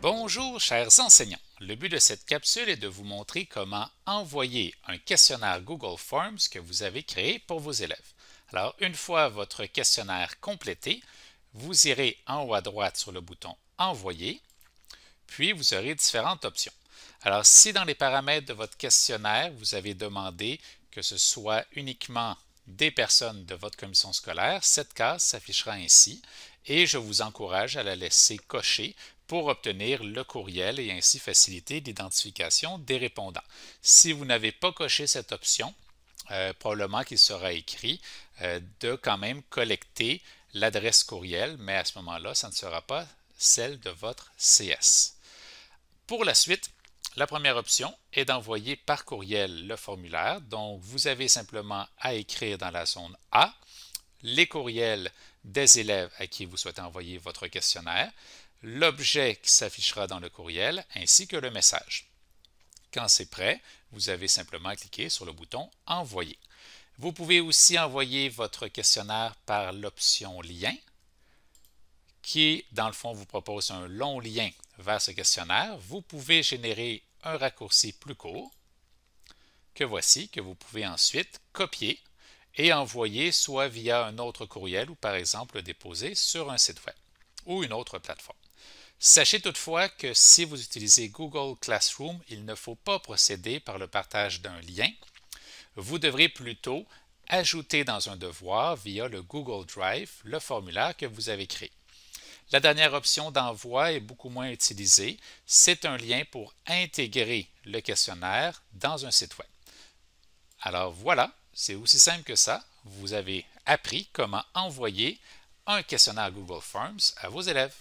Bonjour chers enseignants, le but de cette capsule est de vous montrer comment envoyer un questionnaire Google Forms que vous avez créé pour vos élèves. Alors une fois votre questionnaire complété, vous irez en haut à droite sur le bouton Envoyer, puis vous aurez différentes options. Alors si dans les paramètres de votre questionnaire, vous avez demandé que ce soit uniquement des personnes de votre commission scolaire, cette case s'affichera ainsi et je vous encourage à la laisser cocher pour obtenir le courriel et ainsi faciliter l'identification des répondants. Si vous n'avez pas coché cette option, probablement qu'il sera écrit de quand même collecter l'adresse courriel, mais à ce moment-là, ça ne sera pas celle de votre CS. Pour la suite, la première option est d'envoyer par courriel le formulaire. Donc, vous avez simplement à écrire dans la zone A les courriels des élèves à qui vous souhaitez envoyer votre questionnaire, l'objet qui s'affichera dans le courriel ainsi que le message. Quand c'est prêt, vous avez simplement à cliquer sur le bouton « Envoyer ». Vous pouvez aussi envoyer votre questionnaire par l'option « Lien » qui, dans le fond, vous propose un long lien vers ce questionnaire. Vous pouvez générer un raccourci plus court que voici, que vous pouvez ensuite copier et envoyer soit via un autre courriel ou par exemple le déposer sur un site web ou une autre plateforme. Sachez toutefois que si vous utilisez Google Classroom, il ne faut pas procéder par le partage d'un lien. Vous devrez plutôt ajouter dans un devoir via le Google Drive le formulaire que vous avez créé. La dernière option d'envoi est beaucoup moins utilisée. C'est un lien pour intégrer le questionnaire dans un site web. Alors voilà, c'est aussi simple que ça. Vous avez appris comment envoyer un questionnaire Google Forms à vos élèves.